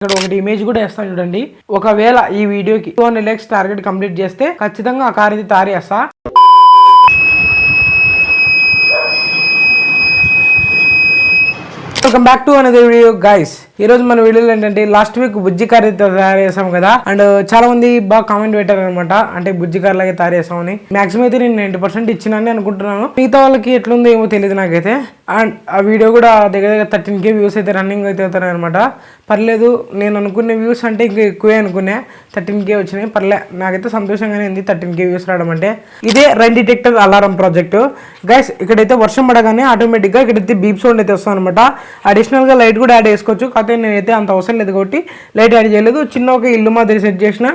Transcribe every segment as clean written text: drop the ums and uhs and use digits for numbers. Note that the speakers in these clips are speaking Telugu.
ఇక్కడ ఒకటి ఇమేజ్ కూడా వేస్తాను చూడండి. ఒకవేళ ఈ వీడియోకి 200 లైక్స్ టార్గెట్ కంప్లీట్ చేస్తే ఖచ్చితంగా ఆ కార్ ఇది తయారు చేస్తా. Welcome back to another video guys. ఈ రోజు మన వీడియోలో ఏంటంటే లాస్ట్ వీక్ బుజ్జి కార్ తయారు చేసాం కదా, అండ్ చాలా మంది బాగా కామెంట్ పెట్టారు అనమాట. అంటే బుజ్జి కార్ లాగే తయారు చేసామని. మాక్సిమం అయితే నేను 90% ఇచ్చినని అనుకుంటున్నాను. మిగతా వాళ్ళకి ఎట్లుందో ఏమో తెలియదు నాకైతే. అండ్ ఆ వీడియో కూడా దగ్గర 13K వ్యూస్ అయితే రన్నింగ్ అయితే అవుతున్నాయి అనమాట. పర్లేదు, నేను అనుకునే వ్యూస్ అంటే ఇంకా ఎక్కువే అనుకునే. 13K వచ్చినాయి, పర్లే, నాకైతే సంతోషంగానే ఉంది 13K వ్యూస్ రావడం అంటే. ఇదే rain detector alarm project guys. ఇక్కడైతే వర్షం పడగానే ఆటోమేటిక్గా ఇక్కడైతే బీప్ సౌండ్ అయితే వస్తుంది అనమాట. అడిషనల్గా లైట్ కూడా యాడ్ చేసుకోవచ్చు, కాకపోతే నేనైతే అంత అవసరం లేదు కాబట్టి లైట్ యాడ్ చేయలేదు. చిన్న ఒక ఇల్లు మాదిరి సెట్ చేసిన.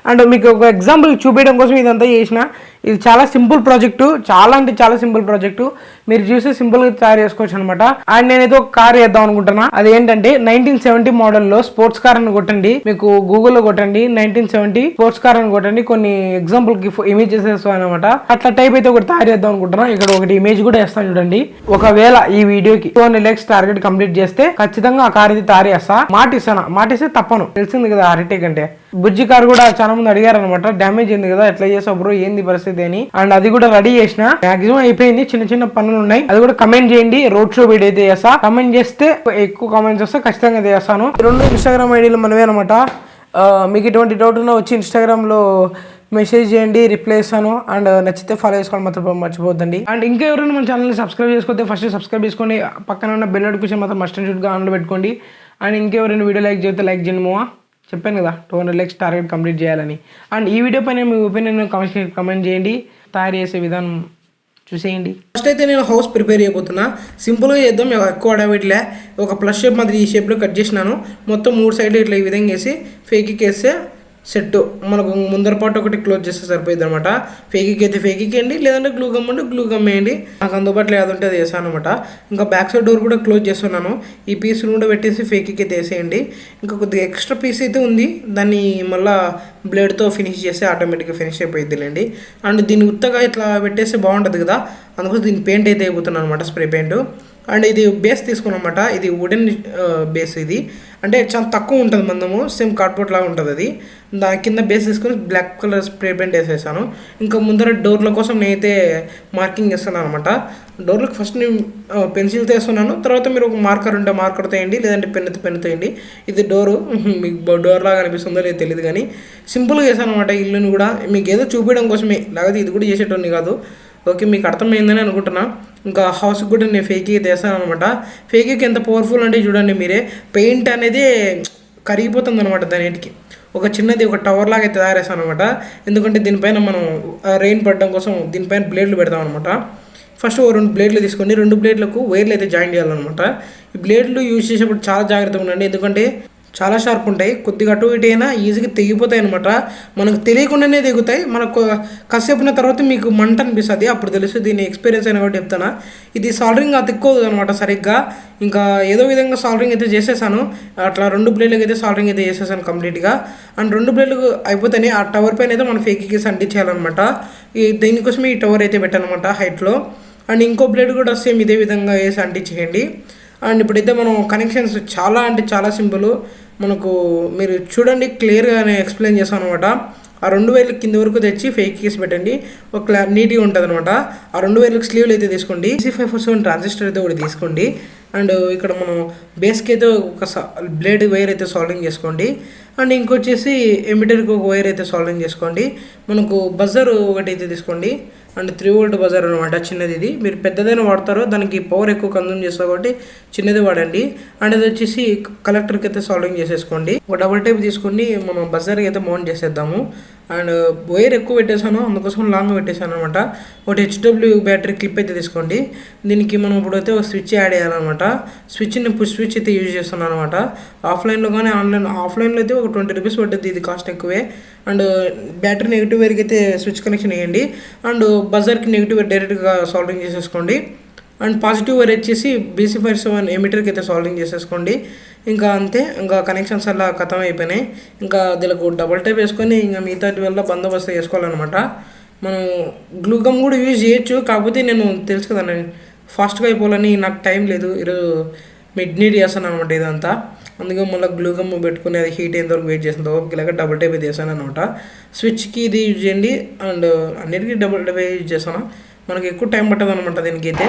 అండ్ మీకు ఒక ఎగ్జాంపుల్ చూపించడం కోసం ఇదంతా చేసిన. ఇది చాలా సింపుల్ ప్రాజెక్టు, చాలా అంటే చాలా సింపుల్ ప్రాజెక్టు. మీరు చూసి సింపుల్గా తయారు చేసుకోవచ్చు అనమాట. అండ్ నేనైతే ఒక కార్ వేద్దాం అనుకుంటున్నా. అది ఏంటంటే 1970 మోడల్లో స్పోర్ట్స్ కార్ అని కొట్టండి, మీకు గూగుల్లో కొట్టండి 1970 స్పోర్ట్స్ కార్ అని కొట్టండి, కొన్ని ఎగ్జాంపుల్ కి ఇమేజెస్ వేస్తాను అనమాట. అట్లా టైప్ అయితే ఒకటి తయారు చేద్దాం అనుకుంటున్నా. ఇక్కడ ఒకటి ఇమేజ్ కూడా వేస్తాను చూడండి. ఒకవేళ ఈ వీడియోకి 200 లైక్స్ టార్గెట్ కంప్లీట్ చేస్తే ఖచ్చితంగా ఆ కార్ ఇది తయారు చేస్తా. మాట ఇస్తే తప్పను, తెలిసింది కదా హరిటేక్ అంటే. బుజ్జి కార్ కూడా చాలా మంది అడిగారు అనమాట, డ్యామేజ్ అయింది కదా, ఎట్లా చేసావు బ్రో, ఏంది పరిస్థితి అని. అండ్ అది కూడా రెడీ చేసిన, మాక్సిమం అయిపోయింది. చిన్న చిన్న పనులు ఉన్నాయి, అది కూడా కమెంట్ చేయండి. రోడ్ షో వీడియో అయితే చేస్తా. కమెంట్ చేస్తే ఎక్కువ కామెంట్స్ వస్తే ఖచ్చితంగా చేస్తాను. 2 ఇన్స్టాగ్రామ్ ఐడీలు మనవే అనమాట. మీకు ఎటువంటి డౌట్ ఉన్నా వచ్చి ఇన్స్టాగ్రామ్లో మెసేజ్ చేయండి, రిప్లై ఇస్తాను. అండ్ నచ్చితే ఫాలో చేసుకోవడం మాత్రం మర్చిపోద్దండి. అండ్ ఇంకెవరైనా మన ఛానల్ని సబ్స్క్రైబ్ చేసుకోతే ఫస్ట్ సబ్స్క్రైబ్ చేసుకోండి. పక్కన ఉన్న బెల్ నోటిఫికేషన్ మాత్రం మస్ట్ అండ్ షుడ్గా ఆన్లో పెట్టుకోండి. అండ్ ఇంకెవరైనా వీడియో లైక్ చేస్తే లైక్ చేయండి మోవా. చెప్పాను కదా 200 లైక్స్ టార్గెట్ కంప్లీట్ చేయాలని. అండ్ ఈ వీడియో పైన మీ ఒపీనియన్ కమెంట్ చేయండి. తయారు చేసే విధానం చూసేయండి. ఫస్ట్ అయితే నేను హౌస్ ప్రిపేర్ చేయబోతున్నా. సింపుల్గా చేద్దాం, ఎక్కువ అడవిట్లే. ఒక ప్లస్ షేప్ మాదిరి ఈ షేప్లో కట్ చేసినాను. మొత్తం 3 సైడ్లు ఇట్లా ఈ విధంగా వేసి ఫేకికి వేస్తే సెట్. మనకు ముందర పాటు ఒకటి క్లోజ్ చేస్తే సరిపోయింది అనమాట. ఫేకికి అయితే ఫేకికి వేయండి, లేదంటే గ్లూ గమ్ ఉంటే గ్లూ గమ్ వేయండి. నాకు అందుబాటులో ఏదంటే అది వేసాను అనమాట. ఇంకా బ్యాక్ సైడ్ డోర్ కూడా క్లోజ్ చేస్తున్నాను. ఈ పీస్ను కూడా పెట్టేసి ఫేకికి అయితే వేసేయండి. ఇంకా కొద్దిగా ఎక్స్ట్రా పీస్ అయితే ఉంది, దాన్ని మళ్ళీ బ్లేడ్తో ఫినిష్ చేస్తే ఆటోమేటిక్గా ఫినిష్ అయిపోయిందిలేండి. అండ్ దీన్ని ఉత్తగా ఇట్లా పెట్టేస్తే బాగుంటుంది కదా, అందుకోసం దీన్ని పెయింట్ అయితే అయిపోతున్నాను అనమాట, స్ప్రే పెయింట్. అండ్ ఇది బేస్ తీసుకున్నమాట, ఇది వుడెన్ బేస్. ఇది అంటే చాలా తక్కువ ఉంటుంది మందము, సేమ్ కార్డ్బోర్డ్ లాగా ఉంటుంది అది. దాని కింద బేస్ తీసుకొని బ్లాక్ కలర్ స్ప్రే పెయింట్ వేసేసాను. ఇంకా ముందర డోర్ల కోసం నేనైతే మార్కింగ్ చేస్తున్నాను అనమాట. డోర్లకు ఫస్ట్ నేను పెన్సిల్తో వేస్తున్నాను, తర్వాత మీరు ఒక మార్కర్ ఉంటే మార్కర్తో వేయండి, లేదంటే పెన్నుతో వేయండి. ఇది డోరు మీకు డోర్ లాగా అనిపిస్తుందో లేదో తెలియదు, కానీ సింపుల్గా వేసాను అనమాట. ఇల్లుని కూడా మీకు ఏదో చూపించడం కోసమే, లేకపోతే ఇది కూడా చేసేటోని కాదు. ఓకే, మీకు అర్థమైందని అనుకుంటున్నా. ఇంకా హౌస్కి కూడా నేను ఫేకీ వేసాను అనమాట. ఫేకీకి ఎంత పవర్ఫుల్ అంటే చూడండి మీరే, పెయింట్ అనేది కరిగిపోతుంది అనమాట. దానికి ఒక చిన్నది ఒక టవర్ లాగా అయితే తయారు చేస్తాను అనమాట. ఎందుకంటే దీనిపైన మనం రెయిన్ పడడం కోసం దీనిపైన బ్లేడ్లు పెడతాం అనమాట. ఫస్ట్ 2 బ్లేడ్లు తీసుకోండి, 2 బ్లేడ్లకు వైర్లు అయితే జాయిన్ చేయాలన్నమాట. ఈ బ్లేడ్లు యూజ్ చేసేప్పుడు చాలా జాగ్రత్తగా ఉండండి, ఎందుకంటే చాలా షార్ప్ ఉంటాయి. కొద్దిగా అటు ఇటు అయినా ఈజీగా తెగిపోతాయి అనమాట. మనకు తెలియకుండానే తెగుతాయి. మనకు కాసేపున తర్వాత మీకు మంట అనిపిస్తుంది, అప్పుడు తెలుసు. దీని ఎక్స్పీరియన్స్ అయినా కూడా చెప్తాను. ఇది సాల్డరింగ్ అతుక్కోదు అనమాట సరిగ్గా. ఇంకా ఏదో విధంగా సాల్డరింగ్ అయితే చేసేసాను. అట్లా 2 బ్లేడ్లకు అయితే సాల్డరింగ్ అయితే చేసేసాను కంప్లీట్గా. అండ్ 2 బ్లేడ్లు అయిపోతేనే ఆ టవర్ పైన అయితే మనం ఫేకీకి అంటించేయాలన్నమాట. దీనికోసమే ఈ టవర్ అయితే పెట్టాను అనమాట హైట్లో. అండ్ ఇంకో బ్లేడ్ కూడా సేమ్ ఇదే విధంగా వేసి అంటించేయండి. అండ్ ఇప్పుడైతే మనం కనెక్షన్స్ చాలా అంటే చాలా సింపుల్. మనకు మీరు చూడండి, క్లియర్గా నేను ఎక్స్ప్లెయిన్ చేస్తాను అనమాట. ఆ 2 వైర్లు కింద వరకు తెచ్చి ఫేక్ కేసి పెట్టండి, ఒక నీట్గా ఉంటుంది అనమాట. ఆ 2 వైర్లకు స్లీవ్లు అయితే తీసుకోండి. DC547 ట్రాన్సిస్టర్ అయితే ఒకటి తీసుకోండి. అండ్ ఇక్కడ మనం బేస్కి అయితే ఒక బ్లేడ్ వైర్ అయితే సాల్వింగ్ చేసుకోండి. అండ్ ఇంకొచ్చేసి ఎమిటర్కి ఒక వైర్ అయితే సాల్వింగ్ చేసుకోండి. మనకు బజర్ ఒకటి అయితే తీసుకోండి. అండ్ 3 వోల్ట్ బజర్ అనమాట, చిన్నది. ఇది మీరు పెద్దదైనా వాడతారో, దానికి పవర్ ఎక్కువ కన్జ్యూమ్ చేస్తారు కాబట్టి చిన్నది వాడండి. అండ్ అది వచ్చేసి కలెక్టర్కి అయితే సాల్వింగ్ చేసేసుకోండి. ఒక డబుల్ టైప్ తీసుకొని మనం బజర్కి అయితే మౌంట్ చేసేద్దాము. అండ్ వైర్ ఎక్కువ పెట్టేశాను, అందుకోసం లాంగ్ పెట్టేశాను అనమాట. ఒకటి HW బ్యాటరీ క్లిప్ అయితే తీసుకోండి. దీనికి మనం ఇప్పుడైతే ఒక స్విచ్ యాడ్ చేయాలన్నమాట. స్విచ్ని పుష్ స్విచ్ అయితే యూజ్ చేస్తున్నాను అనమాట. ఆఫ్లైన్లో కానీ ఆఫ్లైన్లో అయితే ఒక 20 రూపీస్ పడుతుంది, ఇది కాస్ట్ ఎక్కువే. అండ్ బ్యాటరీ నెగిటివ్ వైర్కి అయితే స్విచ్ కనెక్షన్ వేయండి. అండ్ బజర్కి నెగిటివ్ వైర్ డైరెక్ట్గా సాల్వింగ్ చేసేసుకోండి. అండ్ పాజిటివ్ వైర్ వచ్చేసి BC57 ఎమిటర్కి అయితే సాల్వింగ్ చేసేసుకోండి. ఇంకా అంతే, ఇంకా కనెక్షన్స్ అలా ఖతం అయిపోయినాయి. ఇంకా దీనికి డబుల్ టైప్ వేసుకొని ఇంకా మిగతా వల్ల బందోబస్తు వేసుకోవాలన్నమాట. మనం గ్లూ గమ్ కూడా యూజ్ చేయొచ్చు, కాకపోతే నేను తెలుసు కదా ఫాస్ట్గా అయిపోవాలని నాకు టైం లేదు. ఈరోజు మిడ్ నైట్ చేస్తాను అనమాట ఇదంతా. అందుకే మళ్ళీ గ్లూ గమ్ పెట్టుకుని అది హీట్ అయ్యేంత వరకు వెయిట్ చేసిన తర్వాత ఇలాగ డబుల్ టైప్ అయితే చేశాను అనమాట. స్విచ్కి ఇది యూజ్ చేయండి అండ్ అన్నిటికీ డబుల్ టైప్ యూజ్ చేస్తాను. మనకి ఎక్కువ టైం పట్టదు అనమాట దీనికి అయితే.